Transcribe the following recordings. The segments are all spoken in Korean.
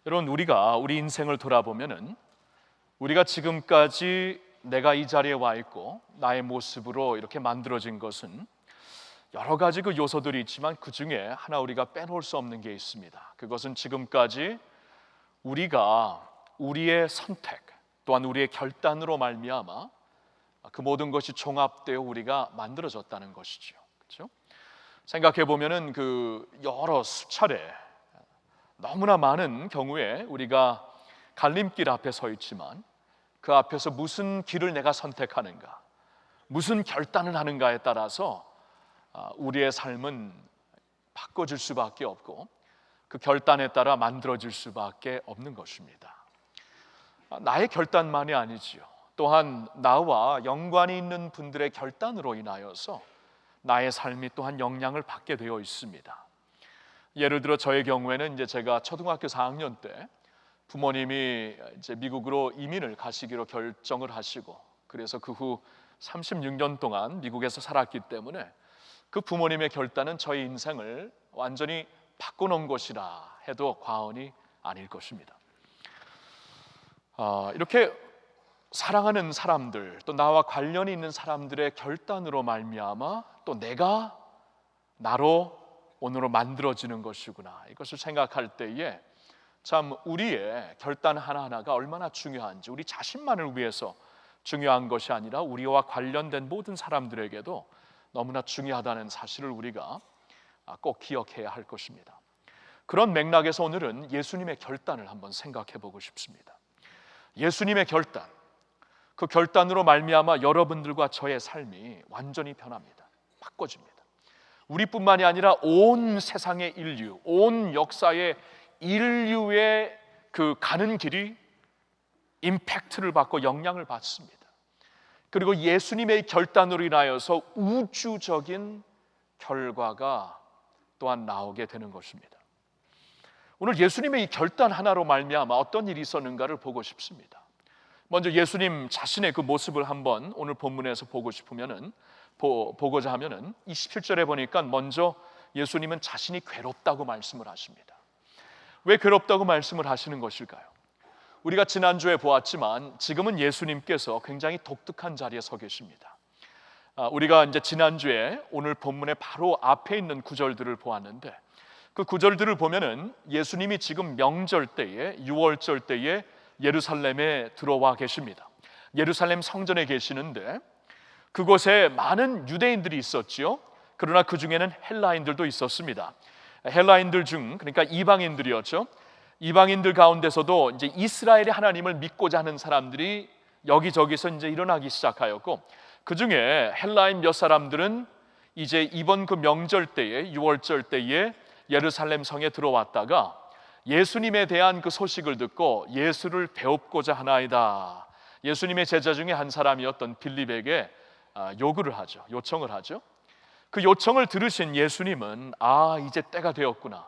여러분, 우리가 우리 인생을 돌아보면은 우리가 지금까지 내가 이 자리에 와 있고 나의 모습으로 이렇게 만들어진 것은 여러 가지 그 요소들이 있지만 그 중에 하나 우리가 빼놓을 수 없는 게 있습니다. 그것은 지금까지 우리가 우리의 선택 또한 우리의 결단으로 말미암아 그 모든 것이 종합되어 우리가 만들어졌다는 것이죠. 그렇죠? 생각해 보면은 그 여러 수차례 너무나 많은 경우에 우리가 갈림길 앞에 서 있지만 그 앞에서 무슨 길을 내가 선택하는가, 무슨 결단을 하는가에 따라서 우리의 삶은 바꿔질 수밖에 없고 그 결단에 따라 만들어질 수밖에 없는 것입니다. 나의 결단만이 아니지요. 또한 나와 연관이 있는 분들의 결단으로 인하여서 나의 삶이 또한 영향을 받게 되어 있습니다. 예를 들어 저의 경우에는 이제 제가 초등학교 4학년 때 부모님이 이제 미국으로 이민을 가시기로 결정을 하시고 그래서 그 후 36년 동안 미국에서 살았기 때문에 그 부모님의 결단은 저희 인생을 완전히 바꿔놓은 것이라 해도 과언이 아닐 것입니다. 이렇게 사랑하는 사람들 또 나와 관련이 있는 사람들의 결단으로 말미암아 또 내가 나로 오늘로 만들어지는 것이구나, 이것을 생각할 때에 참 우리의 결단 하나하나가 얼마나 중요한지, 우리 자신만을 위해서 중요한 것이 아니라 우리와 관련된 모든 사람들에게도 너무나 중요하다는 사실을 우리가 꼭 기억해야 할 것입니다. 그런 맥락에서 오늘은 예수님의 결단을 한번 생각해 보고 싶습니다. 예수님의 결단, 그 결단으로 말미암아 여러분들과 저의 삶이 완전히 변합니다. 바꿔집니다. 우리뿐만이 아니라 온 세상의 인류, 온 역사의 인류의 그 가는 길이 임팩트를 받고 영향을 받습니다. 그리고 예수님의 결단으로 인하여서 우주적인 결과가 또한 나오게 되는 것입니다. 오늘 예수님의 이 결단 하나로 말미암아 어떤 일이 있었는가를 보고 싶습니다. 먼저 예수님 자신의 그 모습을 한번 오늘 본문에서 보고자 하면은 27절에 보니까 먼저 예수님은 자신이 괴롭다고 말씀을 하십니다. 왜 괴롭다고 말씀을 하시는 것일까요? 우리가 지난주에 보았지만 지금은 예수님께서 굉장히 독특한 자리에 서 계십니다. 우리가 이제 지난주에 오늘 본문의 바로 앞에 있는 구절들을 보았는데 그 구절들을 보면은 예수님이 지금 명절 때에, 유월절 때에 예루살렘에 들어와 계십니다. 예루살렘 성전에 계시는데 그곳에 많은 유대인들이 있었지요. 그러나 그 중에는 헬라인들도 있었습니다. 헬라인들 중, 그러니까 이방인들이었죠. 이방인들 가운데서도 이제 이스라엘의 하나님을 믿고자 하는 사람들이 여기저기서 이제 일어나기 시작하였고, 그 중에 헬라인 몇 사람들은 이제 이번 그 명절 때에, 유월절 때에 예루살렘 성에 들어왔다가 예수님에 대한 그 소식을 듣고 예수를 배웁고자 하나이다. 예수님의 제자 중에 한 사람이었던 빌립에게 요청을 하죠. 그 요청을 들으신 예수님은 이제 때가 되었구나,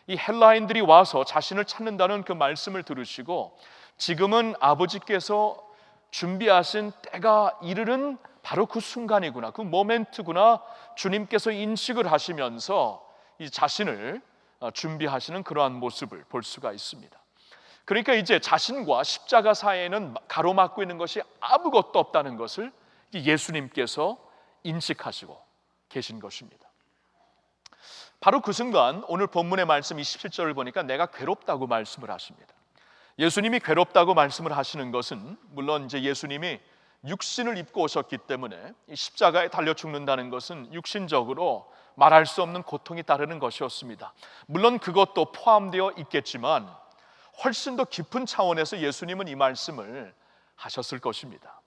이 헬라인들이 와서 자신을 찾는다는 그 말씀을 들으시고 지금은 아버지께서 준비하신 때가 이르는 바로 그 순간이구나, 그 모멘트구나, 주님께서 인식을 하시면서 이 자신을 준비하시는 그러한 모습을 볼 수가 있습니다. 그러니까 이제 자신과 십자가 사이에는 가로막고 있는 것이 아무것도 없다는 것을 예수님께서 인식하시고 계신 것입니다. 바로 그 순간 오늘 본문의 말씀 27절을 보니까 내가 괴롭다고 말씀을 하십니다. 예수님이 괴롭다고 말씀을 하시는 것은 물론 이제 예수님이 육신을 입고 오셨기 때문에 이 십자가에 달려 죽는다는 것은 육신적으로 말할 수 없는 고통이 따르는 것이었습니다. 물론 그것도 포함되어 있겠지만 훨씬 더 깊은 차원에서 예수님은 이 말씀을 하셨을 것입니다.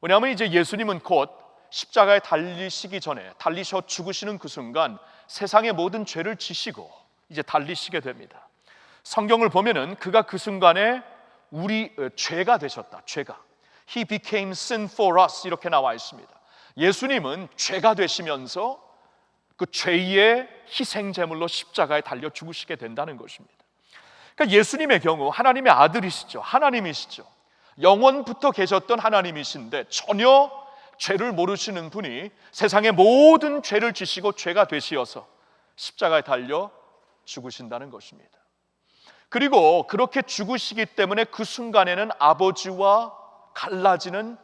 왜냐하면 이제 예수님은 곧 십자가에 달리시기 전에, 달리셔 죽으시는 그 순간 세상의 모든 죄를 지시고 이제 달리시게 됩니다. 성경을 보면은 그가 그 순간에 우리 죄가 되셨다. 죄가 He became sin for us 이렇게 나와 있습니다. 예수님은 죄가 되시면서 그 죄의 희생제물로 십자가에 달려 죽으시게 된다는 것입니다. 그러니까 예수님의 경우 하나님의 아들이시죠. 하나님이시죠. 영원부터 계셨던 하나님이신데 전혀 죄를 모르시는 분이 세상의 모든 죄를 지시고 죄가 되시어서 십자가에 달려 죽으신다는 것입니다. 그리고 그렇게 죽으시기 때문에 그 순간에는 아버지와 갈라지는,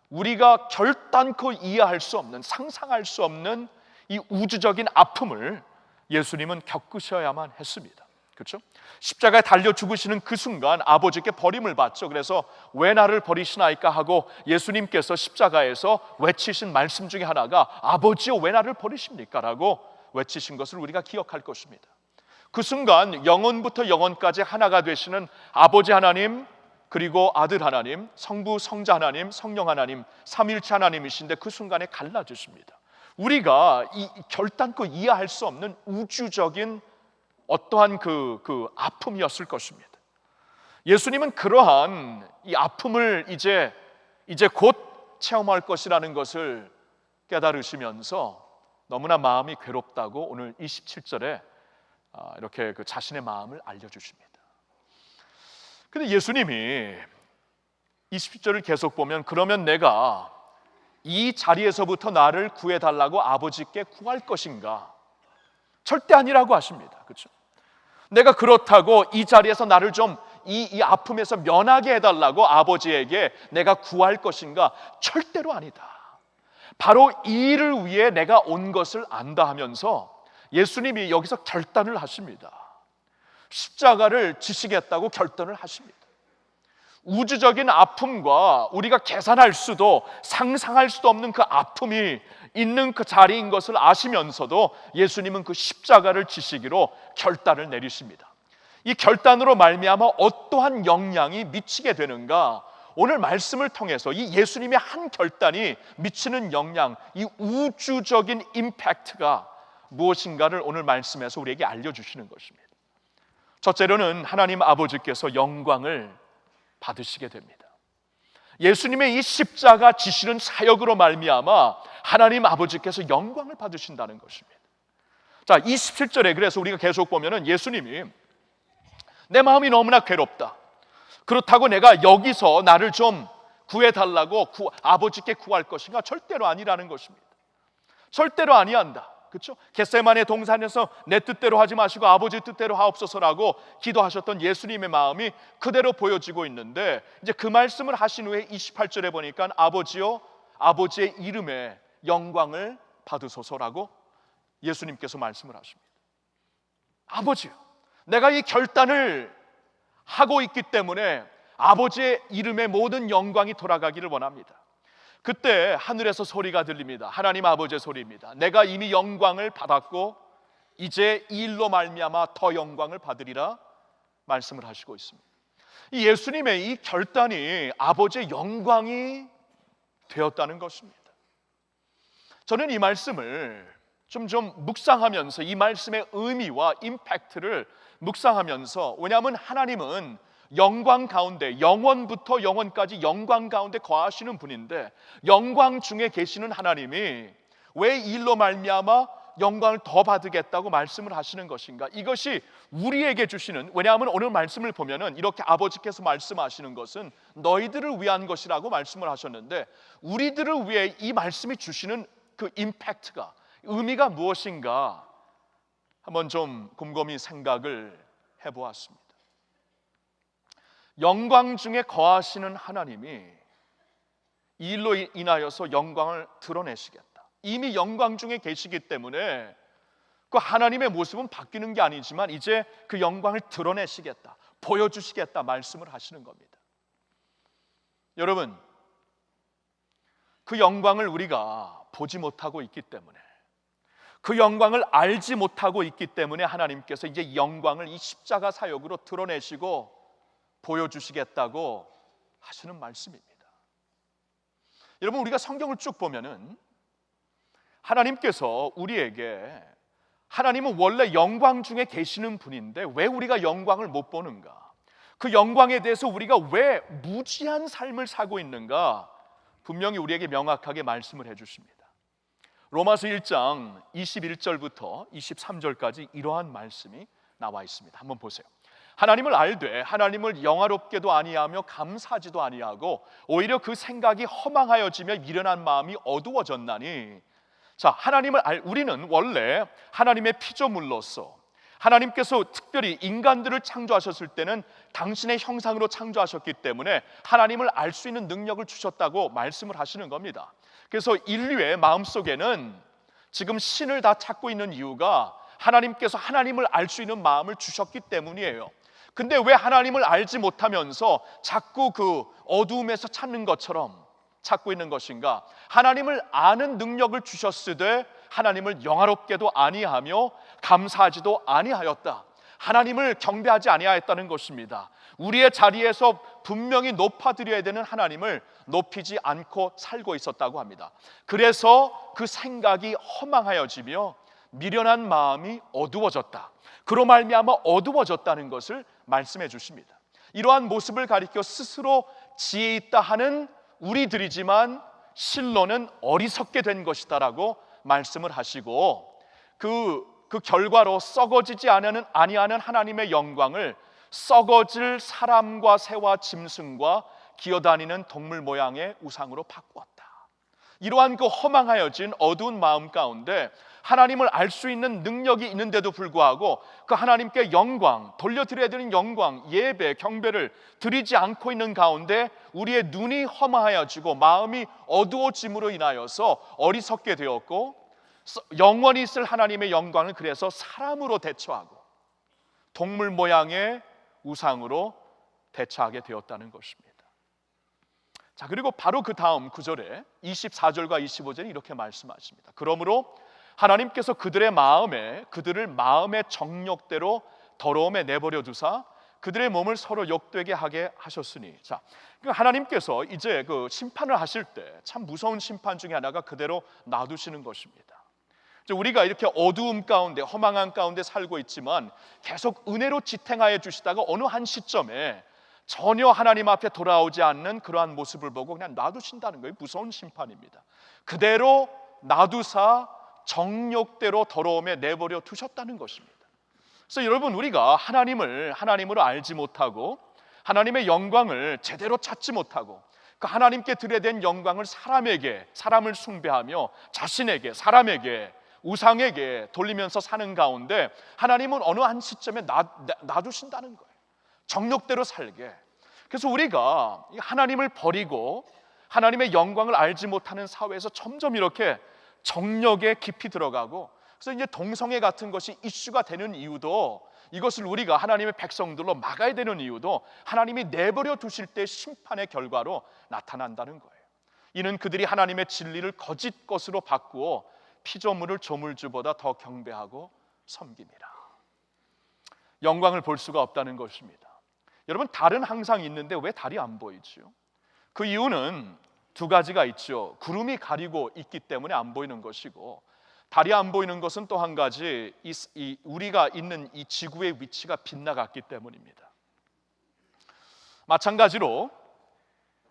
우리가 결단코 이해할 수 없는, 상상할 수 없는 이 우주적인 아픔을 예수님은 겪으셔야만 했습니다. 그렇죠? 십자가에 달려 죽으시는 그 순간 아버지께 버림을 받죠. 그래서 왜 나를 버리시나이까 하고 예수님께서 십자가에서 외치신 말씀 중에 하나가 아버지여 왜 나를 버리십니까? 라고 외치신 것을 우리가 기억할 것입니다. 그 순간 영원부터 영원까지 하나가 되시는 아버지 하나님, 그리고 아들 하나님, 성부 성자 하나님, 성령 하나님, 삼위일체 하나님이신데 그 순간에 갈라지십니다. 우리가 결단코 이해할 수 없는 우주적인 어떠한 그 아픔이었을 것입니다. 예수님은 그러한 이 아픔을 이제 곧 체험할 것이라는 것을 깨달으시면서 너무나 마음이 괴롭다고 오늘 27절에 이렇게 그 자신의 마음을 알려주십니다. 근데 예수님이 27절을 계속 보면 그러면 내가 이 자리에서부터 나를 구해달라고 아버지께 구할 것인가? 절대 아니라고 하십니다. 그렇죠? 내가 그렇다고 이 자리에서 나를 좀 이 아픔에서 면하게 해달라고 아버지에게 내가 구할 것인가? 절대로 아니다. 바로 이 일을 위해 내가 온 것을 안다 하면서 예수님이 여기서 결단을 하십니다. 십자가를 지시겠다고 결단을 하십니다. 우주적인 아픔과 우리가 계산할 수도 상상할 수도 없는 그 아픔이 있는 그 자리인 것을 아시면서도 예수님은 그 십자가를 지시기로 결단을 내리십니다. 이 결단으로 말미암아 어떠한 영향이 미치게 되는가? 오늘 말씀을 통해서 이 예수님의 한 결단이 미치는 영향, 이 우주적인 임팩트가 무엇인가를 오늘 말씀에서 우리에게 알려주시는 것입니다. 첫째로는 하나님 아버지께서 영광을 받으시게 됩니다. 예수님의 이 십자가 지시는 사역으로 말미암아 하나님 아버지께서 영광을 받으신다는 것입니다. 자, 27절에 그래서 우리가 계속 보면은 예수님이 내 마음이 너무나 괴롭다. 그렇다고 내가 여기서 나를 좀 구해달라고 아버지께 구할 것인가? 절대로 아니라는 것입니다. 절대로 아니한다. 그렇죠? 겟세마네 동산에서 내 뜻대로 하지 마시고 아버지 뜻대로 하옵소서라고 기도하셨던 예수님의 마음이 그대로 보여지고 있는데, 이제 그 말씀을 하신 후에 28절에 보니까 아버지요 아버지의 이름에 영광을 받으소서라고 예수님께서 말씀을 하십니다. 아버지요, 내가 이 결단을 하고 있기 때문에 아버지의 이름에 모든 영광이 돌아가기를 원합니다. 그때 하늘에서 소리가 들립니다. 하나님 아버지의 소리입니다. 내가 이미 영광을 받았고 이제 이 일로 말미암아 더 영광을 받으리라 말씀을 하시고 있습니다. 이 예수님의 이 결단이 아버지의 영광이 되었다는 것입니다. 저는 이 말씀을 좀 묵상하면서 이 말씀의 의미와 임팩트를 묵상하면서, 왜냐하면 하나님은 영광 가운데, 영원부터 영원까지 영광 가운데 거하시는 분인데 영광 중에 계시는 하나님이 왜 이 일로 말미암아 영광을 더 받으겠다고 말씀을 하시는 것인가? 이것이 우리에게 주시는, 왜냐하면 오늘 말씀을 보면은 이렇게 아버지께서 말씀하시는 것은 너희들을 위한 것이라고 말씀을 하셨는데, 우리들을 위해 이 말씀이 주시는 그 임팩트가, 의미가 무엇인가 한번 좀 곰곰이 생각을 해보았습니다. 영광 중에 거하시는 하나님이 이 일로 인하여서 영광을 드러내시겠다. 이미 영광 중에 계시기 때문에 그 하나님의 모습은 바뀌는 게 아니지만 이제 그 영광을 드러내시겠다, 보여주시겠다 말씀을 하시는 겁니다. 여러분, 그 영광을 우리가 보지 못하고 있기 때문에, 그 영광을 알지 못하고 있기 때문에 하나님께서 이제 영광을 이 십자가 사역으로 드러내시고 보여주시겠다고 하시는 말씀입니다. 여러분, 우리가 성경을 쭉 보면은 하나님께서 우리에게, 하나님은 원래 영광 중에 계시는 분인데 왜 우리가 영광을 못 보는가? 그 영광에 대해서 우리가 왜 무지한 삶을 살고 있는가? 분명히 우리에게 명확하게 말씀을 해주십니다. 로마서 1장 21절부터 23절까지 이러한 말씀이 나와 있습니다. 한번 보세요. 하나님을 알되 하나님을 영화롭게도 아니하며 감사하지도 아니하고 오히려 그 생각이 허망하여지며 미련한 마음이 어두워졌나니, 자, 우리는 원래 하나님의 피조물로서 하나님께서 특별히 인간들을 창조하셨을 때는 당신의 형상으로 창조하셨기 때문에 하나님을 알 수 있는 능력을 주셨다고 말씀을 하시는 겁니다. 그래서 인류의 마음속에는 지금 신을 다 찾고 있는 이유가 하나님께서 하나님을 알 수 있는 마음을 주셨기 때문이에요. 근데 왜 하나님을 알지 못하면서 자꾸 그 어두움에서 찾는 것처럼 찾고 있는 것인가? 하나님을 아는 능력을 주셨으되 하나님을 영화롭게도 아니하며 감사하지도 아니하였다. 하나님을 경배하지 아니하였다는 것입니다. 우리의 자리에서 분명히 높아드려야 되는 하나님을 높이지 않고 살고 있었다고 합니다. 그래서 그 생각이 허망하여지며 미련한 마음이 어두워졌다. 그로 말미암아 어두워졌다는 것을 말씀해 주십니다. 이러한 모습을 가리켜 스스로 지혜 있다 하는 우리들이지만 실로는 어리석게 된 것이다라고 말씀을 하시고 그 결과로 썩어지지 아니하는 하나님의 영광을 썩어질 사람과 새와 짐승과 기어다니는 동물 모양의 우상으로 바꾸었다. 이러한 그 허망하여진 어두운 마음 가운데 하나님을 알 수 있는 능력이 있는데도 불구하고 그 하나님께 영광, 돌려드려야 되는 영광, 예배, 경배를 드리지 않고 있는 가운데 우리의 눈이 허망하여지고 마음이 어두워짐으로 인하여서 어리석게 되었고, 영원히 있을 하나님의 영광을 그래서 사람으로 대처하고 동물 모양의 우상으로 대처하게 되었다는 것입니다. 자, 그리고 바로 그 다음 구절에 24절과 25절에 이렇게 말씀하십니다. 그러므로 하나님께서 그들을 마음의 정욕대로 더러움에 내버려 두사 그들의 몸을 서로 욕되게 하게 하셨으니. 자, 하나님께서 이제 그 심판을 하실 때 참 무서운 심판 중에 하나가 그대로 놔두시는 것입니다. 우리가 이렇게 어두움 가운데 허망한 가운데 살고 있지만 계속 은혜로 지탱하여 주시다가 어느 한 시점에 전혀 하나님 앞에 돌아오지 않는 그러한 모습을 보고 그냥 놔두신다는 거예요. 무서운 심판입니다. 그대로 놔두사 정욕대로 더러움에 내버려 두셨다는 것입니다. 그래서 여러분, 우리가 하나님으로 알지 못하고 하나님의 영광을 제대로 찾지 못하고 그 하나님께 드려야 된 영광을 사람을 숭배하며 자신에게, 사람에게, 우상에게 돌리면서 사는 가운데 하나님은 어느 한 시점에 놔두신다는 거예요. 정욕대로 살게. 그래서 우리가 하나님을 버리고 하나님의 영광을 알지 못하는 사회에서 점점 이렇게 정욕에 깊이 들어가고, 그래서 이제 동성애 같은 것이 이슈가 되는 이유도, 이것을 우리가 하나님의 백성들로 막아야 되는 이유도 하나님이 내버려 두실 때 심판의 결과로 나타난다는 거예요. 이는 그들이 하나님의 진리를 거짓 것으로 바꾸어 피조물을 조물주보다 더 경배하고 섬깁니다. 영광을 볼 수가 없다는 것입니다. 여러분, 달은 항상 있는데 왜 달이 안 보이죠? 그 이유는 두 가지가 있죠. 구름이 가리고 있기 때문에 안 보이는 것이고, 달이 안 보이는 것은 또 한 가지, 우리가 있는 이 지구의 위치가 빗나갔기 때문입니다. 마찬가지로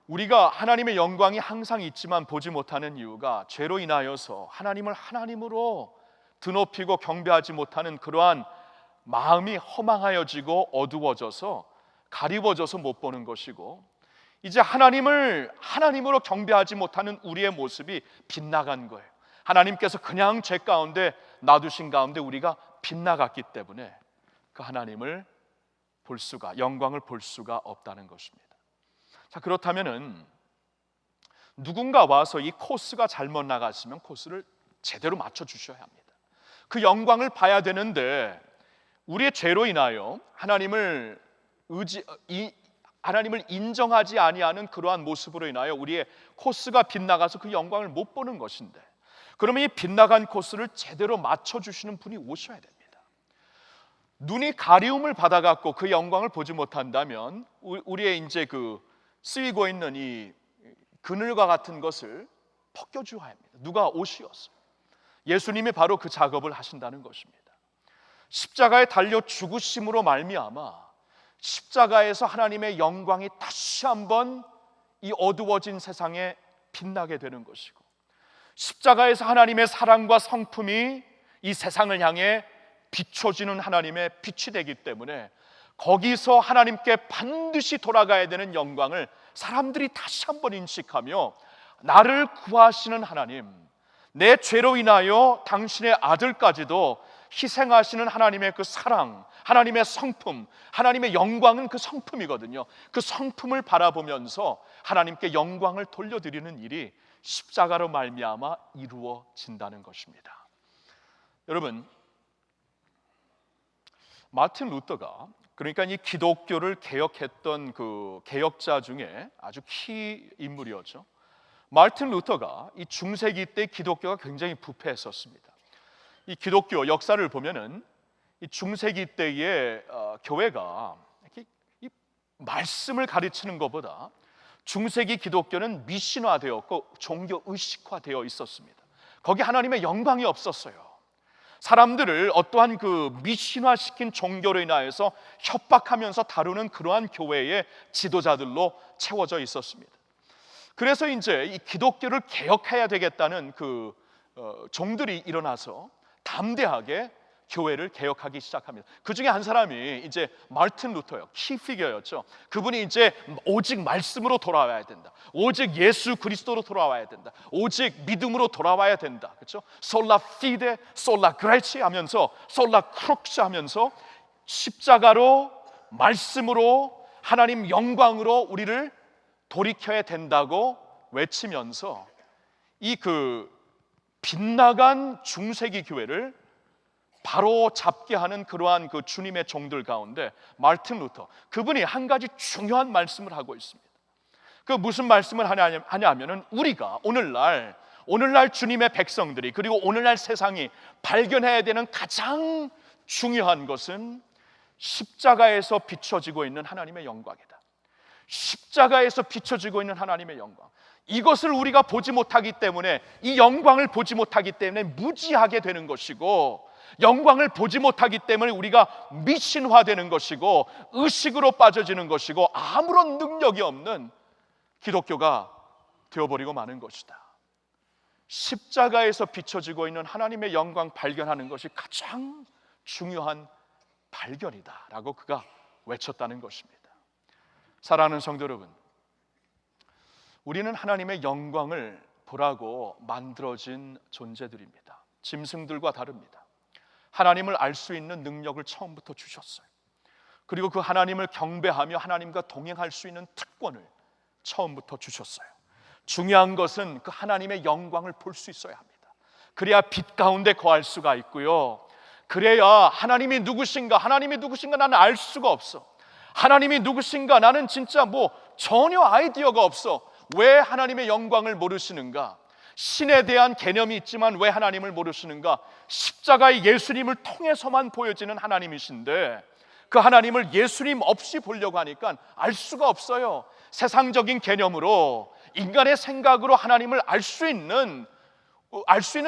우리가 하나님의 영광이 항상 있지만 보지 못하는 이유가 죄로 인하여서 하나님을 하나님으로 드높이고 경배하지 못하는 그러한 마음이 허망하여지고 어두워져서 가리워져서 못 보는 것이고, 이제 하나님으로 경배하지 못하는 우리의 모습이 빗나간 거예요. 하나님께서 그냥 죄 가운데 놔두신 가운데 우리가 빗나갔기 때문에 그 하나님을 영광을 볼 수가 없다는 것입니다. 자, 그렇다면은 누군가 와서 이 코스가 잘못 나갔으면 코스를 제대로 맞춰 주셔야 합니다. 그 영광을 봐야 되는데 우리의 죄로 인하여 하나님을 인정하지 아니하는 그러한 모습으로 인하여 우리의 코스가 빗나가서 그 영광을 못 보는 것인데, 그러면 이 빗나간 코스를 제대로 맞춰주시는 분이 오셔야 됩니다. 눈이 가리움을 받아갖고 그 영광을 보지 못한다면 우리의 이제 그 쓰이고 있는 이 그늘과 같은 것을 벗겨주어야 합니다. 누가 오시었어요. 예수님이 바로 그 작업을 하신다는 것입니다. 십자가에 달려 죽으심으로 말미암아 십자가에서 하나님의 영광이 다시 한번 이 어두워진 세상에 빛나게 되는 것이고, 십자가에서 하나님의 사랑과 성품이 이 세상을 향해 비춰지는 하나님의 빛이 되기 때문에 거기서 하나님께 반드시 돌아가야 되는 영광을 사람들이 다시 한번 인식하며, 나를 구하시는 하나님, 내 죄로 인하여 당신의 아들까지도 희생하시는 하나님의 그 사랑, 하나님의 성품, 하나님의 영광은 그 성품이거든요. 그 성품을 바라보면서 하나님께 영광을 돌려드리는 일이 십자가로 말미암아 이루어진다는 것입니다. 여러분, 마틴 루터가, 그러니까 이 기독교를 개혁했던 그 개혁자 중에 아주 키 인물이었죠. 마틴 루터가 이 중세기 때 기독교가 굉장히 부패했었습니다. 이 기독교 역사를 보면은 이 중세기 때의 교회가 이 말씀을 가르치는 것보다 중세기 기독교는 미신화되었고 종교 의식화되어 있었습니다. 거기 하나님의 영광이 없었어요. 사람들을 어떠한 그 미신화시킨 종교로 인하여서 협박하면서 다루는 그러한 교회의 지도자들로 채워져 있었습니다. 그래서 이제 이 기독교를 개혁해야 되겠다는 그 종들이 일어나서 담대하게 교회를 개혁하기 시작합니다. 그 중에 한 사람이 이제 마틴 루터요, 키 피겨였죠. 그분이 이제 오직 말씀으로 돌아와야 된다. 오직 예수 그리스도로 돌아와야 된다. 오직 믿음으로 돌아와야 된다. 그렇죠? 솔라 피데, 솔라 그레치 하면서 솔라 크룩스 하면서 십자가로 말씀으로 하나님 영광으로 우리를 돌이켜야 된다고 외치면서 이 그 빗나간 중세기 교회를 바로 잡게 하는 그러한 그 주님의 종들 가운데 마틴 루터, 그분이 한 가지 중요한 말씀을 하고 있습니다. 그 무슨 말씀을 하냐면은 우리가 오늘날 주님의 백성들이, 그리고 오늘날 세상이 발견해야 되는 가장 중요한 것은 십자가에서 비춰지고 있는 하나님의 영광이다. 십자가에서 비춰지고 있는 하나님의 영광, 이것을 우리가 보지 못하기 때문에, 이 영광을 보지 못하기 때문에 무지하게 되는 것이고, 영광을 보지 못하기 때문에 우리가 미신화되는 것이고, 의식으로 빠져지는 것이고, 아무런 능력이 없는 기독교가 되어버리고 마는 것이다. 십자가에서 비춰지고 있는 하나님의 영광 발견하는 것이 가장 중요한 발견이다 라고 그가 외쳤다는 것입니다. 사랑하는 성도 여러분, 우리는 하나님의 영광을 보라고 만들어진 존재들입니다. 짐승들과 다릅니다. 하나님을 알 수 있는 능력을 처음부터 주셨어요. 그리고 그 하나님을 경배하며 하나님과 동행할 수 있는 특권을 처음부터 주셨어요. 중요한 것은 그 하나님의 영광을 볼 수 있어야 합니다. 그래야 빛 가운데 거할 수가 있고요, 그래야 하나님이 누구신가 나는 알 수가 없어. 하나님이 누구신가, 나는 진짜 전혀 아이디어가 없어. 왜 하나님의 영광을 모르시는가? 신에 대한 개념이 있지만 왜 하나님을 모르시는가? 십자가의 예수님을 통해서만 보여지는 하나님이신데, 그 하나님을 예수님 없이 보려고 하니까 알 수가 없어요. 세상적인 개념으로, 인간의 생각으로 하나님을 알 수 있는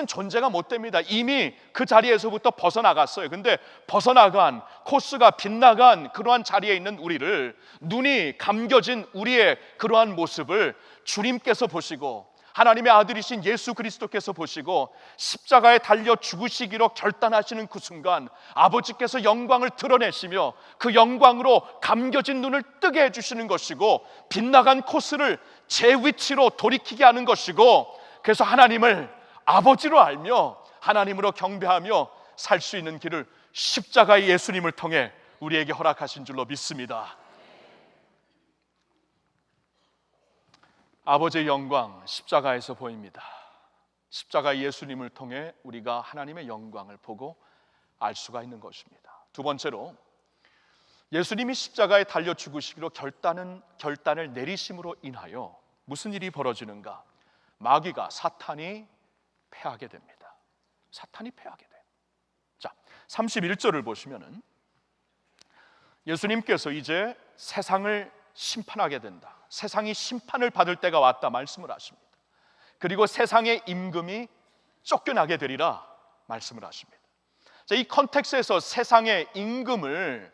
존재가 못 됩니다. 이미 그 자리에서부터 벗어나갔어요. 근데 벗어나간, 코스가 빗나간 그러한 자리에 있는 우리를, 눈이 감겨진 우리의 그러한 모습을 주님께서 보시고, 하나님의 아들이신 예수 그리스도께서 보시고, 십자가에 달려 죽으시기로 결단하시는 그 순간 아버지께서 영광을 드러내시며 그 영광으로 감겨진 눈을 뜨게 해주시는 것이고, 빗나간 코스를 제 위치로 돌이키게 하는 것이고, 그래서 하나님을 아버지로 알며 하나님으로 경배하며 살 수 있는 길을 십자가의 예수님을 통해 우리에게 허락하신 줄로 믿습니다. 아버지의 영광 십자가에서 보입니다. 십자가의 예수님을 통해 우리가 하나님의 영광을 보고 알 수가 있는 것입니다. 두 번째로, 예수님이 십자가에 달려 죽으시기로 결단을 내리심으로 인하여 무슨 일이 벌어지는가? 마귀가, 사탄이 패하게 됩니다. 사탄이 패하게 돼요. 자, 31절을 보시면은 예수님께서 이제 세상을 심판하게 된다, 세상이 심판을 받을 때가 왔다 말씀을 하십니다. 그리고 세상의 임금이 쫓겨나게 되리라 말씀을 하십니다. 자, 이 컨텍스트에서 세상의 임금을,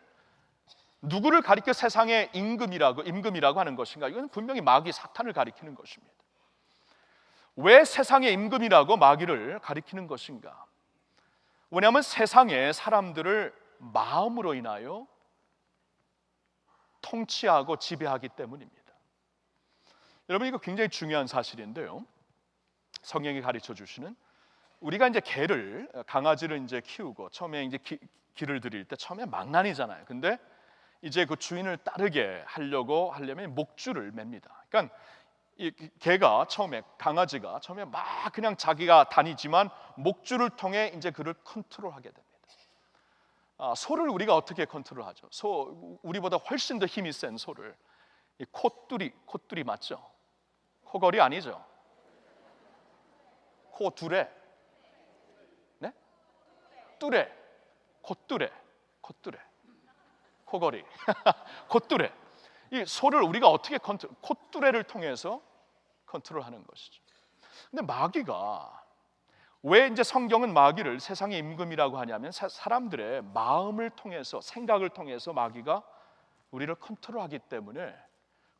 누구를 가리켜 세상의 임금이라고 하는 것인가? 이건 분명히 마귀, 사탄을 가리키는 것입니다. 왜 세상의 임금이라고 마귀를 가리키는 것인가? 왜냐하면 세상의 사람들을 마음으로 인하여 통치하고 지배하기 때문입니다. 여러분, 이거 굉장히 중요한 사실인데요, 성경이 가르쳐 주시는 우리가 이제 강아지를 이제 키우고 처음에 이제 기를 들일 때 처음에 망나니잖아요. 근데 이제 그 주인을 따르게 하려면 목줄을 맵니다. 그러니까 이 강아지가 처음에 막 그냥 자기가 다니지만 목줄을 통해 이제 그를 컨트롤하게 됩니다. 소를 우리가 어떻게 컨트롤하죠? 우리보다 훨씬 더 힘이 센 소를 이 콧뚜리 맞죠? 코걸이 아니죠? 코두레, 네? 콧뚜레, 코걸이, 콧뚜레. 이 소를 우리가 어떻게 콧뚜레를 통해서 컨트롤하는 것이죠. 근데 마귀가 왜 이제 성경은 마귀를 세상의 임금이라고 하냐면 사람들의 마음을 통해서 생각을 통해서 마귀가 우리를 컨트롤하기 때문에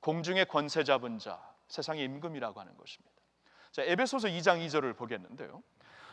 공중의 권세 잡은 자, 세상의 임금이라고 하는 것입니다. 자, 에베소서 2장 2절을 보겠는데요.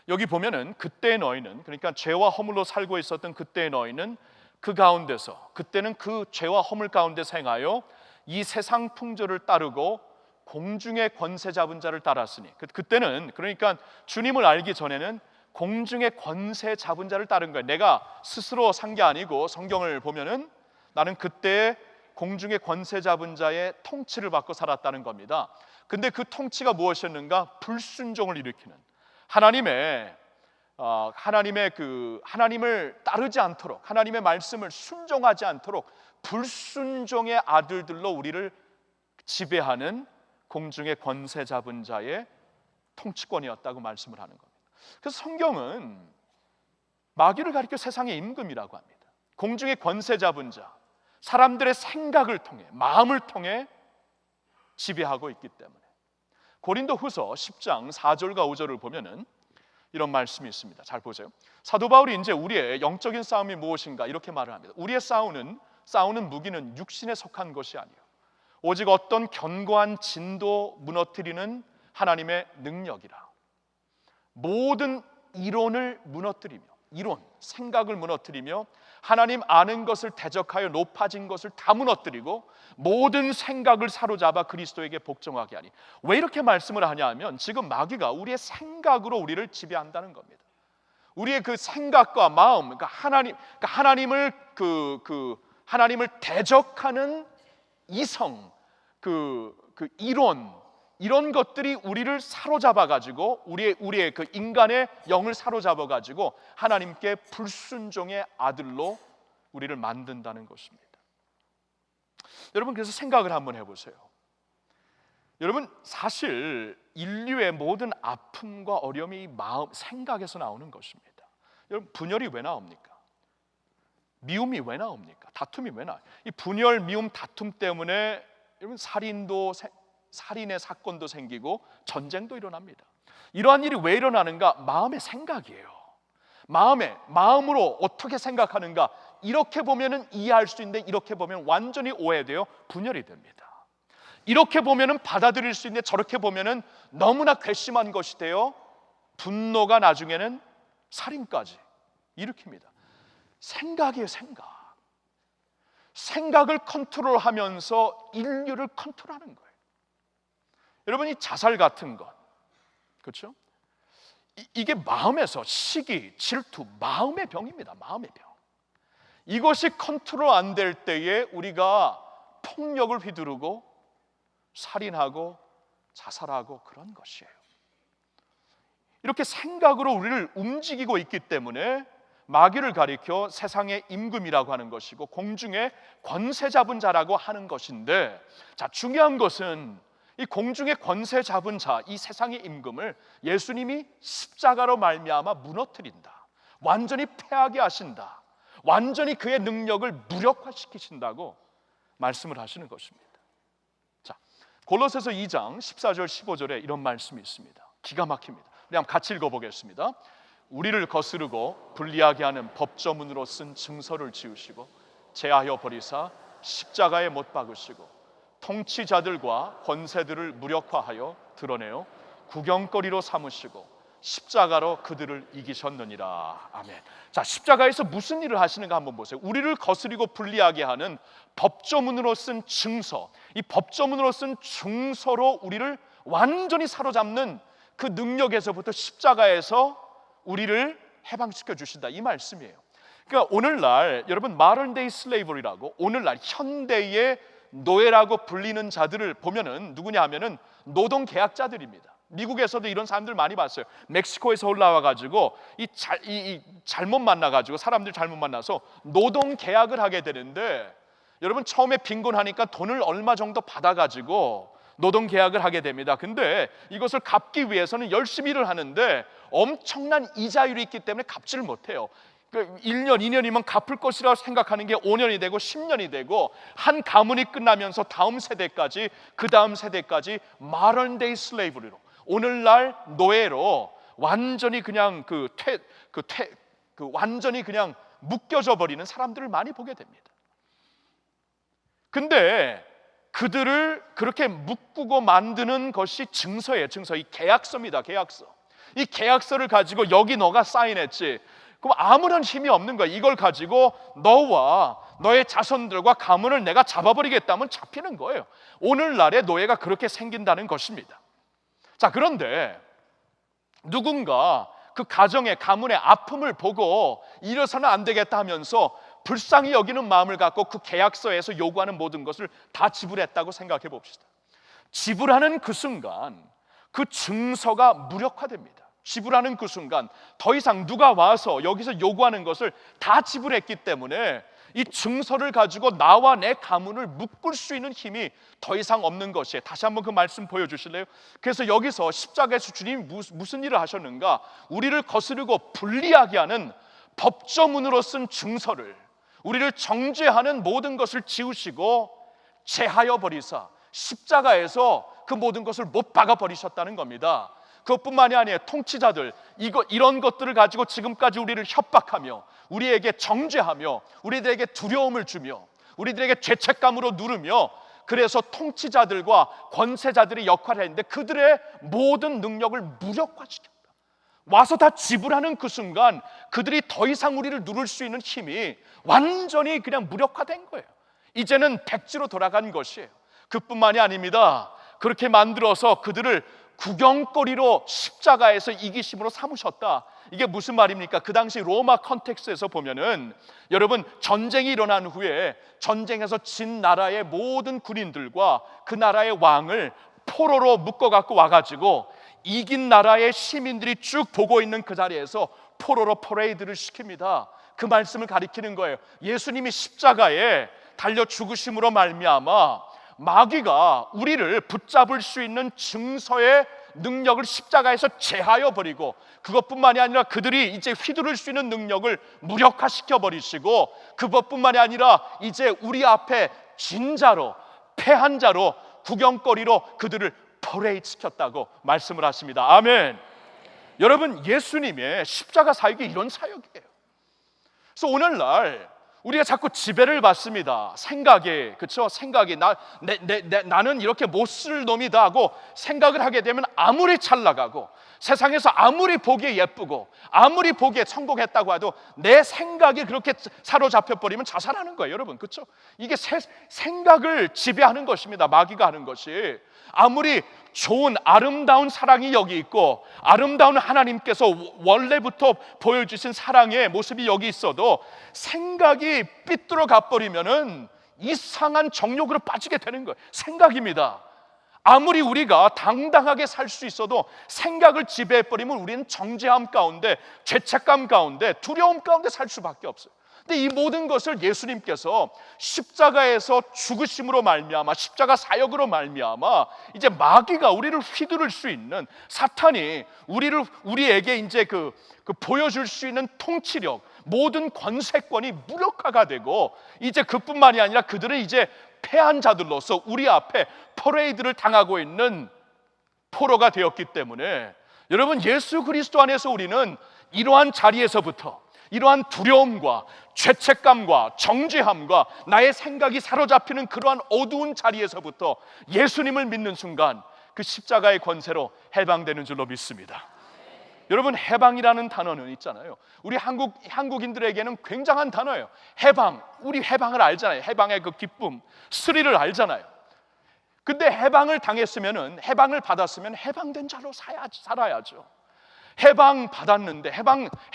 여기 보면은 그때 너희는, 그러니까 죄와 허물로 살고 있었던 그때 너희는 그 가운데서, 그때는 그 죄와 허물 가운데서 행하여 이 세상 풍조를 따르고 공중의 권세 잡은 자를 따랐으니, 그때는 그러니까 주님을 알기 전에는 공중의 권세 잡은 자를 따른 거예요. 내가 스스로 산 게 아니고 성경을 보면은 나는 그때 공중의 권세 잡은 자의 통치를 받고 살았다는 겁니다. 근데 그 통치가 무엇이었는가? 불순종을 일으키는 하나님을 따르지 않도록, 하나님의 말씀을 순종하지 않도록 불순종의 아들들로 우리를 지배하는 공중의 권세 잡은 자의 통치권이었다고 말씀을 하는 겁니다. 그래서 성경은 마귀를 가리켜 세상의 임금이라고 합니다. 공중의 권세 잡은 자, 사람들의 생각을 통해, 마음을 통해 지배하고 있기 때문에 고린도후서 10장 4절과 5절을 보면은 이런 말씀이 있습니다. 잘 보세요. 사도 바울이 이제 우리의 영적인 싸움이 무엇인가 이렇게 말을 합니다. 우리의 싸우는 무기는 육신에 속한 것이 아니요 오직 어떤 견고한 진도 무너뜨리는 하나님의 능력이라. 모든 이론을 무너뜨리며, 생각을 무너뜨리며 하나님 아는 것을 대적하여 높아진 것을 다 무너뜨리고 모든 생각을 사로잡아 그리스도에게 복종하게 하니. 왜 이렇게 말씀을 하냐면 지금 마귀가 우리의 생각으로 우리를 지배한다는 겁니다. 우리의 그 생각과 마음, 그러니까 하나님을 대적하는 이성, 이런 것들이 우리를 사로잡아 가지고 우리의 그 인간의 영을 사로잡아 가지고 하나님께 불순종의 아들로 우리를 만든다는 것입니다. 여러분, 그래서 생각을 한번 해보세요. 여러분, 사실 인류의 모든 아픔과 어려움이 생각에서 나오는 것입니다. 여러분, 분열이 왜 나옵니까? 미움이 왜 나옵니까? 다툼이 왜 나와요? 이 분열, 미움, 다툼 때문에 여러분 살인의 사건도 생기고 전쟁도 일어납니다. 이러한 일이 왜 일어나는가? 마음의 생각이에요. 마음으로 어떻게 생각하는가? 이렇게 보면은 이해할 수 있는데 이렇게 보면 완전히 오해되어 분열이 됩니다. 이렇게 보면은 받아들일 수 있는데 저렇게 보면은 너무나 괘씸한 것이 되어 분노가 나중에는 살인까지 일으킵니다. 생각이에요, 생각을 컨트롤하면서 인류를 컨트롤하는 거예요. 여러분, 이 자살 같은 것, 그렇죠? 이게 마음에서 시기, 질투, 마음의 병입니다. 마음의 병. 이것이 컨트롤 안 될 때에 우리가 폭력을 휘두르고 살인하고 자살하고 그런 것이에요. 이렇게 생각으로 우리를 움직이고 있기 때문에 마귀를 가리켜 세상의 임금이라고 하는 것이고 공중의 권세 잡은 자라고 하는 것인데, 자, 중요한 것은 이 공중의 권세 잡은 자, 이 세상의 임금을 예수님이 십자가로 말미암아 무너뜨린다, 완전히 패하게 하신다, 완전히 그의 능력을 무력화시키신다고 말씀을 하시는 것입니다. 자, 골로새서 2장 14절 15절에 이런 말씀이 있습니다. 기가 막힙니다. 우리 한번 같이 읽어보겠습니다. 우리를 거스르고 불리하게 하는 법조문으로 쓴 증서를 지우시고 제하여 버리사 십자가에 못 박으시고 통치자들과 권세들을 무력화하여 드러내어 구경거리로 삼으시고 십자가로 그들을 이기셨느니라. 아멘. 자, 십자가에서 무슨 일을 하시는가 한번 보세요. 우리를 거스리고 불리하게 하는 법조문으로 쓴 증서, 이 법조문으로 쓴 증서로 우리를 완전히 사로잡는 그 능력에서부터 십자가에서 우리를 해방시켜 주신다, 이 말씀이에요. 그러니까 오늘날 여러분 modern day slavery라고, 오늘날 현대의 노예라고 불리는 자들을 보면은 누구냐 하면은 노동 계약자들입니다. 미국에서도 이런 사람들 많이 봤어요. 멕시코에서 올라와 가지고 잘못 만나 가지고, 사람들 잘못 만나서 노동 계약을 하게 되는데, 여러분 처음에 빈곤하니까 돈을 얼마 정도 받아 가지고 노동 계약을 하게 됩니다. 근데 이것을 갚기 위해서는 열심히 일을 하는데 엄청난 이자율이 있기 때문에 갚지를 못해요. 1년, 2년이면 갚을 것이라고 생각하는 게 5년이 되고 10년이 되고, 한 가문이 끝나면서 다음 세대까지, 그 다음 세대까지 modern day slavery로, 오늘날 노예로 완전히 그냥 완전히 그냥 묶여져 버리는 사람들을 많이 보게 됩니다. 근데 그들을 그렇게 묶고 만드는 것이 증서예요. 증서, 이 계약서입니다. 계약서. 이 계약서를 가지고 여기 너가 사인했지, 그럼 아무런 힘이 없는 거야. 이걸 가지고 너와 너의 자손들과 가문을 내가 잡아버리겠다면 잡히는 거예요. 오늘날의 노예가 그렇게 생긴다는 것입니다. 자, 그런데 누군가 그 가정의, 가문의 아픔을 보고 이래서는 안 되겠다 하면서 불쌍히 여기는 마음을 갖고 그 계약서에서 요구하는 모든 것을 다 지불했다고 생각해 봅시다. 지불하는 그 순간 그 증서가 무력화됩니다. 지불하는 그 순간 더 이상 누가 와서 여기서 요구하는 것을 다 지불했기 때문에 이 증서를 가지고 나와 내 가문을 묶을 수 있는 힘이 더 이상 없는 것이에요. 다시 한번 그 말씀 보여주실래요? 그래서 여기서 십자가에서 주님이 무슨 일을 하셨는가? 우리를 거스르고 불리하게 하는 법조문으로 쓴 증서를, 우리를 정죄하는 모든 것을 지우시고 제하여 버리사 십자가에서 그 모든 것을 못 박아 버리셨다는 겁니다. 그것뿐만이 아니에요. 통치자들, 이런 것들을 가지고 지금까지 우리를 협박하며 우리에게 정죄하며 우리들에게 두려움을 주며 우리들에게 죄책감으로 누르며, 그래서 통치자들과 권세자들의 역할을 했는데 그들의 모든 능력을 무력화시켰다. 와서 다 지불하는 그 순간 그들이 더 이상 우리를 누를 수 있는 힘이 완전히 그냥 무력화된 거예요. 이제는 백지로 돌아간 것이에요. 그뿐만이 아닙니다. 그렇게 만들어서 그들을 구경거리로 십자가에서 이기심으로 삼으셨다. 이게 무슨 말입니까? 그 당시 로마 컨텍스트에서 보면은, 여러분 전쟁이 일어난 후에 전쟁에서 진 나라의 모든 군인들과 그 나라의 왕을 포로로 묶어갖고 와가지고 이긴 나라의 시민들이 쭉 보고 있는 그 자리에서 포로로 퍼레이드를 시킵니다. 그 말씀을 가리키는 거예요. 예수님이 십자가에 달려 죽으심으로 말미암아 마귀가 우리를 붙잡을 수 있는 증서의 능력을 십자가에서 제하여 버리고, 그것뿐만이 아니라 그들이 이제 휘두를 수 있는 능력을 무력화시켜 버리시고, 그것뿐만이 아니라 이제 우리 앞에 진 자로, 패한 자로, 구경거리로 그들을 퍼레이드 시켰다고 말씀을 하십니다. 아멘. 여러분, 예수님의 십자가 사역이 이런 사역이에요. 그래서 오늘날 우리가 자꾸 지배를 받습니다. 생각에, 그렇죠? 생각이 나는 이렇게 못 쓸 놈이다 하고 생각을 하게 되면 아무리 잘 나가고 세상에서 아무리 보기에 예쁘고 아무리 보기에 성공했다고 해도 내 생각이 그렇게 사로잡혀 버리면 자살하는 거예요, 여러분. 그렇죠? 이게 생각을 지배하는 것입니다. 마귀가 하는 것이. 아무리 좋은 아름다운 사랑이 여기 있고 아름다운 하나님께서 원래부터 보여주신 사랑의 모습이 여기 있어도 생각이 삐뚤어 가버리면은 이상한 정욕으로 빠지게 되는 거예요. 생각입니다. 아무리 우리가 당당하게 살 수 있어도 생각을 지배해버리면 우리는 정죄함 가운데, 죄책감 가운데, 두려움 가운데 살 수밖에 없어요. 근데 이 모든 것을 예수님께서 십자가에서 죽으심으로 말미암아, 십자가 사역으로 말미암아 이제 마귀가 우리를 휘두를 수 있는, 사탄이 우리에게 이제 그 보여줄 수 있는 통치력, 모든 권세권이 무력화가 되고, 이제 그뿐만이 아니라 그들은 이제 패한 자들로서 우리 앞에 퍼레이드를 당하고 있는 포로가 되었기 때문에, 여러분 예수 그리스도 안에서 우리는 이러한 자리에서부터, 이러한 두려움과 죄책감과 정죄함과 나의 생각이 사로잡히는 그러한 어두운 자리에서부터 예수님을 믿는 순간 그 십자가의 권세로 해방되는 줄로 믿습니다. 여러분, 해방이라는 단어는 있잖아요. 우리 한국인들에게는 굉장한 단어예요. 해방. 우리 해방을 알잖아요. 해방의 그 기쁨, 스릴을 알잖아요. 근데 해방을 당했으면은, 해방을 받았으면 해방된 자로 살아야죠. 해방 받았는데,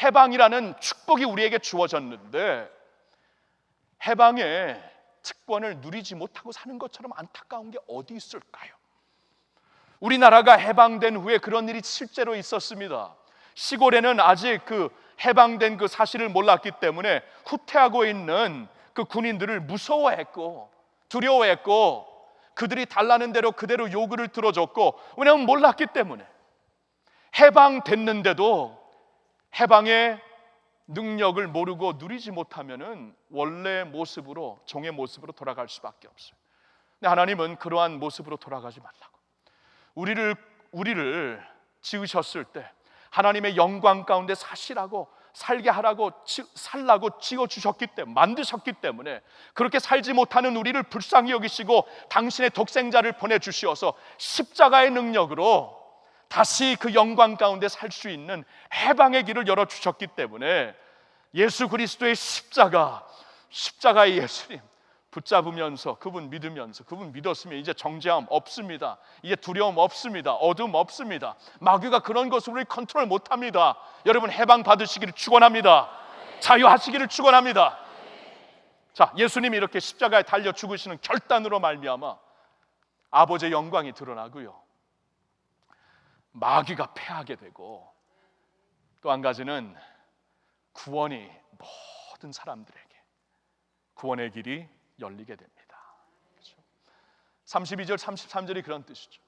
해방이라는 축복이 우리에게 주어졌는데 해방의 특권을 누리지 못하고 사는 것처럼 안타까운 게 어디 있을까요? 우리나라가 해방된 후에 그런 일이 실제로 있었습니다. 시골에는 아직 그 해방된 그 사실을 몰랐기 때문에 후퇴하고 있는 그 군인들을 무서워했고 두려워했고, 그들이 달라는 대로 그대로 요구를 들어줬고, 왜냐하면 몰랐기 때문에. 해방됐는데도 해방의 능력을 모르고 누리지 못하면은 원래 모습으로, 종의 모습으로 돌아갈 수밖에 없어요. 근데 하나님은 그러한 모습으로 돌아가지 말라고, 우리를 지으셨을 때 하나님의 영광 가운데 사시라고, 살게 하라고, 살라고 지어주셨기 때문에, 만드셨기 때문에 그렇게 살지 못하는 우리를 불쌍히 여기시고 당신의 독생자를 보내주시어서 십자가의 능력으로 다시 그 영광 가운데 살 수 있는 해방의 길을 열어주셨기 때문에 예수 그리스도의 십자가의 예수님 붙잡으면서, 그분 믿으면서, 그분 믿었으면 이제 정죄함 없습니다. 이제 두려움 없습니다. 어둠 없습니다. 마귀가 그런 것을 우리 컨트롤 못합니다. 여러분 해방 받으시기를 축원합니다. 자유하시기를 축원합니다. 자, 예수님이 이렇게 십자가에 달려 죽으시는 결단으로 말미암아 아버지의 영광이 드러나고요, 마귀가 패하게 되고, 또 한 가지는 구원이 모든 사람들에게 구원의 길이 열리게 됩니다. 그렇죠? 32절 33절이 그런 뜻이죠.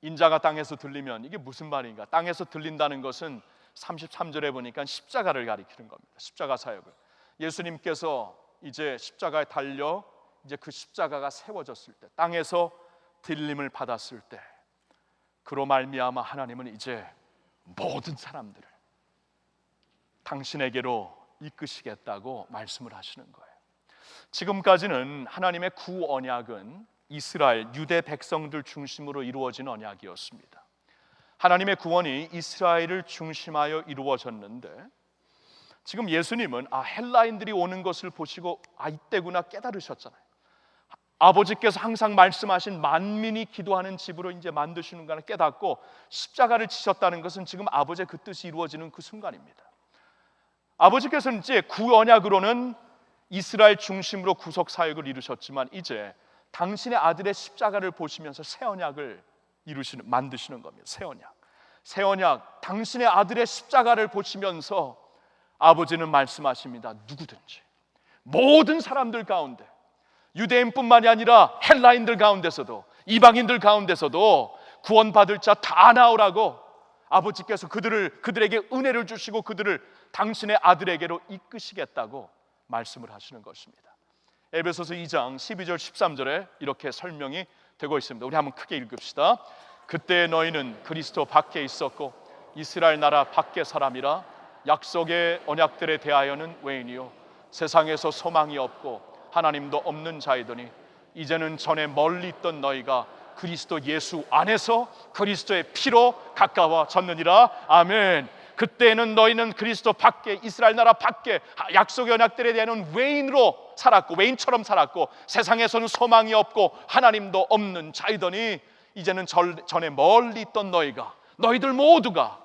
인자가 땅에서 들리면, 이게 무슨 말인가? 땅에서 들린다는 것은 33절에 보니까 십자가를 가리키는 겁니다. 십자가 사역을. 예수님께서 이제 십자가에 달려 이제 그 십자가가 세워졌을 때, 땅에서 들림을 받았을 때, 그로 말미암아 하나님은 이제 모든 사람들을 당신에게로 이끄시겠다고 말씀을 하시는 거예요. 지금까지는 하나님의 구언약은 이스라엘, 유대 백성들 중심으로 이루어진 언약이었습니다. 하나님의 구원이 이스라엘을 중심하여 이루어졌는데, 지금 예수님은 헬라인들이 오는 것을 보시고 이때구나 깨달으셨잖아요. 아버지께서 항상 말씀하신 만민이 기도하는 집으로 이제 만드시는 것을 깨닫고 십자가를 치셨다는 것은 지금 아버지의 그 뜻이 이루어지는 그 순간입니다. 아버지께서는 이제 구언약으로는 이스라엘 중심으로 구속 사역을 이루셨지만, 이제 당신의 아들의 십자가를 보시면서 새 언약을 만드시는 겁니다. 새 언약, 당신의 아들의 십자가를 보시면서 아버지는 말씀하십니다. 누구든지, 모든 사람들 가운데, 유대인뿐만이 아니라 헬라인들 가운데서도, 이방인들 가운데서도 구원받을 자 다 나오라고 아버지께서 그들에게 은혜를 주시고 그들을 당신의 아들에게로 이끄시겠다고 말씀을 하시는 것입니다. 에베소서 2장 12절 13절에 이렇게 설명이 되고 있습니다. 우리 한번 크게 읽읍시다. 그때 너희는 그리스도 밖에 있었고 이스라엘 나라 밖의 사람이라, 약속의 언약들에 대하여는 외인이요 세상에서 소망이 없고 하나님도 없는 자이더니, 이제는 전에 멀리 있던 너희가 그리스도 예수 안에서 그리스도의 피로 가까워졌느니라. 아멘. 그때는 너희는 그리스도 밖에, 이스라엘 나라 밖에 약속의 언약들에 대한 외인으로 살았고, 외인처럼 살았고, 세상에서는 소망이 없고 하나님도 없는 자이더니, 이제는 전에 멀리 있던 너희들 모두가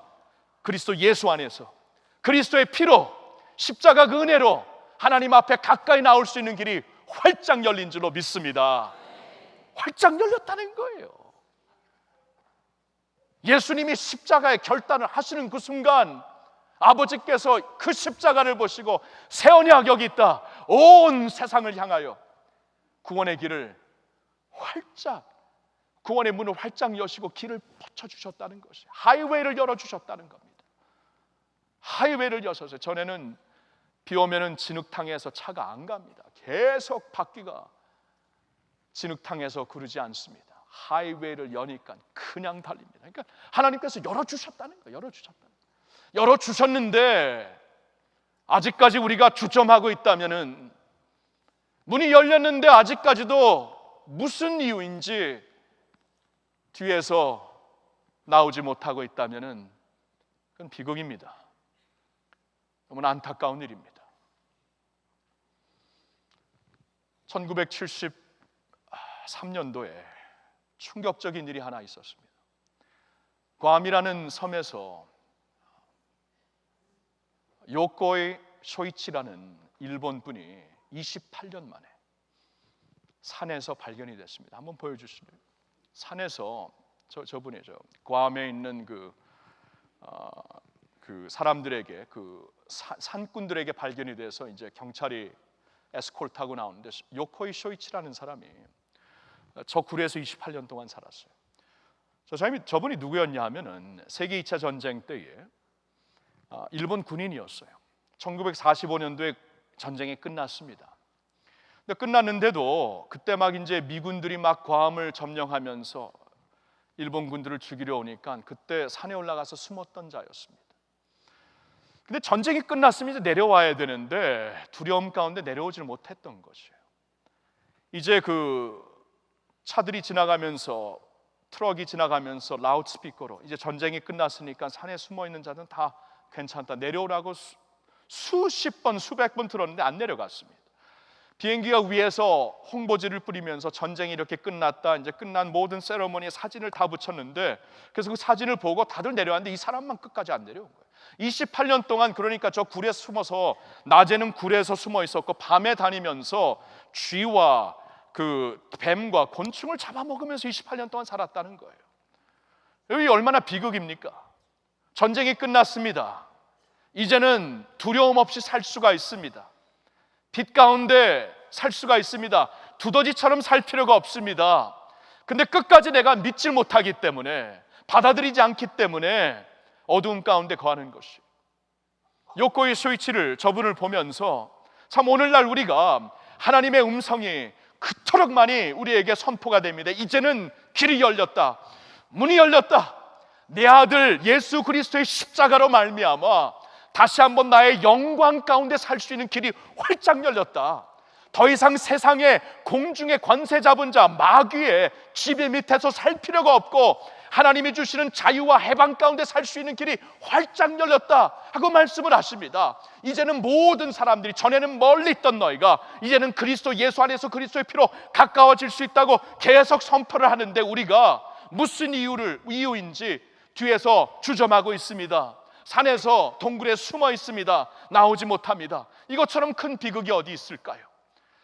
그리스도 예수 안에서 그리스도의 피로, 십자가 그 은혜로 하나님 앞에 가까이 나올 수 있는 길이 활짝 열린 줄로 믿습니다. 활짝 열렸다는 거예요. 예수님이 십자가의 결단을 하시는 그 순간 아버지께서 그 십자가를 보시고 새 언약 여기 있다, 온 세상을 향하여 구원의 길을 활짝, 구원의 문을 활짝 여시고 길을 펼쳐주셨다는 것이, 하이웨이를 열어주셨다는 겁니다. 하이웨이를 여셔서, 전에는 비 오면은 진흙탕에서 차가 안 갑니다. 계속 바퀴가 진흙탕에서 구르지 않습니다. 하이웨이를 여니까 그냥 달립니다. 그러니까 하나님께서 열어주셨다는 거예요. 열어주셨는데 아직까지 우리가 주점하고 있다면은, 문이 열렸는데 아직까지도 무슨 이유인지 뒤에서 나오지 못하고 있다면은 그건 비극입니다. 너무나 안타까운 일입니다. 1973년도에 충격적인 일이 하나 있었습니다. 괌이라는 섬에서 요코이 쇼이치라는 일본 분이 28년 만에 산에서 발견이 됐습니다. 한번 보여주시죠. 산에서 저분이죠. 괌에 있는 그 사람들에게, 그 산꾼들에게 발견이 돼서 이제 경찰이 에스콜트하고 나오는데, 요코이 쇼이치라는 사람이 저 굴에서 28년 동안 살았어요. 저분이 누구였냐 하면은 세계 2차 전쟁 때에 일본 군인이었어요. 1945년도에 전쟁이 끝났습니다. 근데 끝났는데도 그때 막 이제 미군들이 막 괌을 점령하면서 일본 군들을 죽이려 오니까 그때 산에 올라가서 숨었던 자였습니다. 근데 전쟁이 끝났으면 이제 내려와야 되는데 두려움 가운데 내려오질 못했던 것이에요. 이제 그 차들이 지나가면서, 트럭이 지나가면서 라우드스피커로 이제 전쟁이 끝났으니까 산에 숨어 있는 자들은 다 괜찮다, 내려오라고 수십 번, 수백 번 들었는데 안 내려갔습니다. 비행기가 위에서 홍보지를 뿌리면서 전쟁이 이렇게 끝났다, 이제 끝난 모든 세레머니에 사진을 다 붙였는데, 그래서 그 사진을 보고 다들 내려왔는데 이 사람만 끝까지 안 내려온 거예요. 28년 동안 그러니까 저 굴에 숨어서, 낮에는 굴에서 숨어 있었고 밤에 다니면서 쥐와 그 뱀과 곤충을 잡아먹으면서 28년 동안 살았다는 거예요. 여기 얼마나 비극입니까? 전쟁이 끝났습니다. 이제는 두려움 없이 살 수가 있습니다. 빛 가운데 살 수가 있습니다. 두더지처럼 살 필요가 없습니다. 근데 끝까지 내가 믿질 못하기 때문에, 받아들이지 않기 때문에 어두움 가운데 거하는 것이. 요코이 쇼이치를, 저분을 보면서 참 오늘날 우리가 하나님의 음성이 그토록 많이 우리에게 선포가 됩니다. 이제는 길이 열렸다, 문이 열렸다. 내 아들 예수 그리스도의 십자가로 말미암아 다시 한번 나의 영광 가운데 살 수 있는 길이 활짝 열렸다. 더 이상 세상의 공중의 관세 잡은 자, 마귀의 지배 밑에서 살 필요가 없고 하나님이 주시는 자유와 해방 가운데 살 수 있는 길이 활짝 열렸다 하고 말씀을 하십니다. 이제는 모든 사람들이, 전에는 멀리 있던 너희가 이제는 그리스도 예수 안에서 그리스도의 피로 가까워질 수 있다고 계속 선포를 하는데, 우리가 무슨 이유인지 뒤에서 주저하고 있습니다. 산에서 동굴에 숨어 있습니다. 나오지 못합니다. 이것처럼 큰 비극이 어디 있을까요?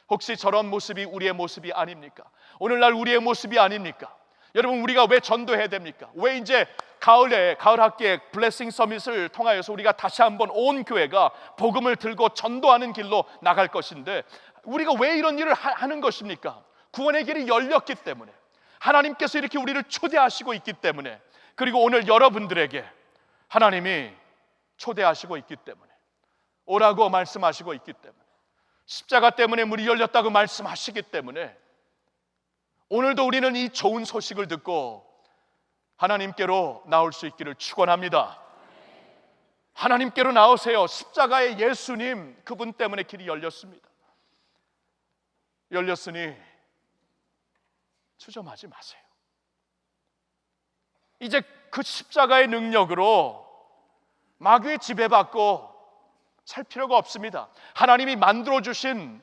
혹시 저런 모습이 우리의 모습이 아닙니까? 오늘날 우리의 모습이 아닙니까? 여러분, 우리가 왜 전도해야 됩니까? 왜 이제 가을 학기에 블레싱 서밋을 통하여서 우리가 다시 한번 온 교회가 복음을 들고 전도하는 길로 나갈 것인데, 우리가 왜 이런 일을 하는 것입니까? 구원의 길이 열렸기 때문에, 하나님께서 이렇게 우리를 초대하시고 있기 때문에, 그리고 오늘 여러분들에게 하나님이 초대하시고 있기 때문에, 오라고 말씀하시고 있기 때문에, 십자가 때문에 문이 열렸다고 말씀하시기 때문에, 오늘도 우리는 이 좋은 소식을 듣고 하나님께로 나올 수 있기를 축원합니다. 하나님께로 나오세요. 십자가의 예수님, 그분 때문에 길이 열렸습니다. 열렸으니 주저하지 마세요. 이제 그 십자가의 능력으로 마귀의 지배받고 살 필요가 없습니다. 하나님이 만들어주신,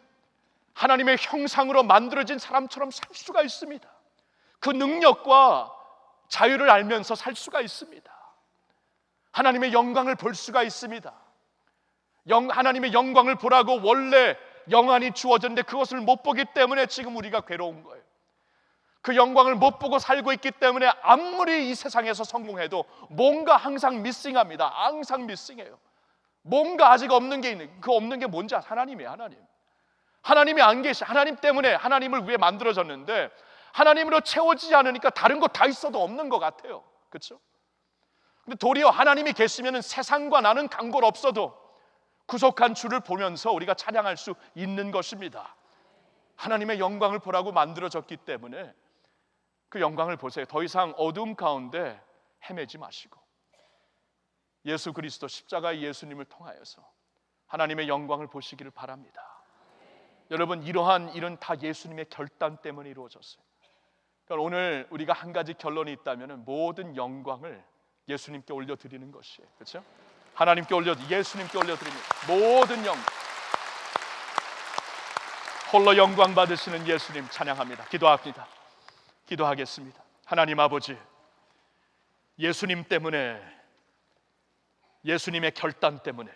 하나님의 형상으로 만들어진 사람처럼 살 수가 있습니다. 그 능력과 자유를 알면서 살 수가 있습니다. 하나님의 영광을 볼 수가 있습니다. 하나님의 영광을 보라고 원래 영안이 주어졌는데 그것을 못 보기 때문에 지금 우리가 괴로운 거예요. 그 영광을 못 보고 살고 있기 때문에 아무리 이 세상에서 성공해도 뭔가 항상 미싱합니다. 항상 미싱해요. 뭔가 아직 없는 게 있는, 그 없는 게 뭔지 하나님이에요. 하나님이 안 계시, 하나님 때문에, 하나님을 위해 만들어졌는데 하나님으로 채워지지 않으니까 다른 거 다 있어도 없는 것 같아요. 그렇죠? 근데 도리어 하나님이 계시면 세상과 나는 관계 없어도 구속한 주를 보면서 우리가 찬양할 수 있는 것입니다. 하나님의 영광을 보라고 만들어졌기 때문에 그 영광을 보세요. 더 이상 어둠 가운데 헤매지 마시고 예수 그리스도 십자가의 예수님을 통하여서 하나님의 영광을 보시기를 바랍니다. 여러분, 이러한 일은 다 예수님의 결단 때문에 이루어졌어요. 그러니까 오늘 우리가 한 가지 결론이 있다면 모든 영광을 예수님께 올려드리는 것이에요. 그렇죠? 하나님께 예수님께 올려드립니다. 모든 영광, 홀로 영광 받으시는 예수님 찬양합니다. 기도합니다. 기도하겠습니다. 하나님 아버지, 예수님 때문에, 예수님의 결단 때문에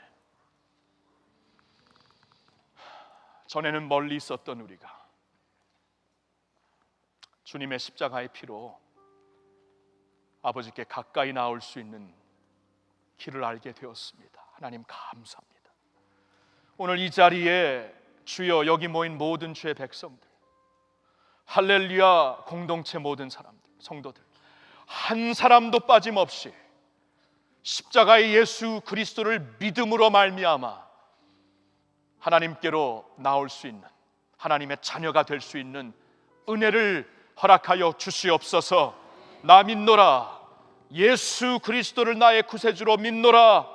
전에는 멀리 있었던 우리가 주님의 십자가의 피로 아버지께 가까이 나올 수 있는 길을 알게 되었습니다. 하나님 감사합니다. 오늘 이 자리에 주여 여기 모인 모든 주의 백성들, 할렐루야 공동체 모든 사람들, 성도들 한 사람도 빠짐없이 십자가의 예수 그리스도를 믿음으로 말미암아 하나님께로 나올 수 있는, 하나님의 자녀가 될 수 있는 은혜를 허락하여 주시옵소서. 나 믿노라, 예수 그리스도를 나의 구세주로 믿노라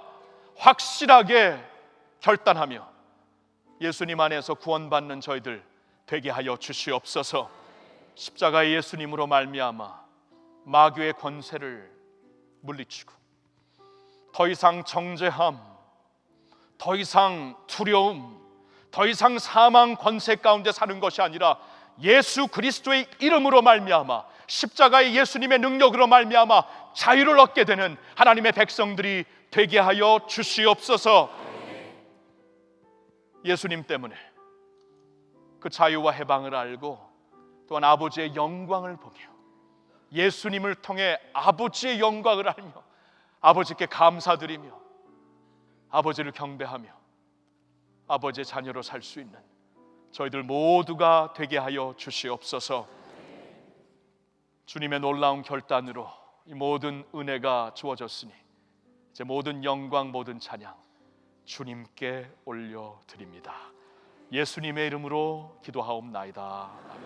확실하게 결단하며 예수님 안에서 구원받는 저희들 되게 하여 주시옵소서. 십자가의 예수님으로 말미암아 마귀의 권세를 물리치고 더 이상 정죄함, 더 이상 두려움, 더 이상 사망 권세 가운데 사는 것이 아니라 예수 그리스도의 이름으로 말미암아 십자가의 예수님의 능력으로 말미암아 자유를 얻게 되는 하나님의 백성들이 되게 하여 주시옵소서. 예수님 때문에 그 자유와 해방을 알고 또한 아버지의 영광을 보며 예수님을 통해 아버지의 영광을 알며 아버지께 감사드리며 아버지를 경배하며 아버지의 자녀로 살 수 있는 저희들 모두가 되게 하여 주시옵소서. 주님의 놀라운 결단으로 이 모든 은혜가 주어졌으니 이제 모든 영광 모든 찬양 주님께 올려드립니다. 예수님의 이름으로 기도하옵나이다.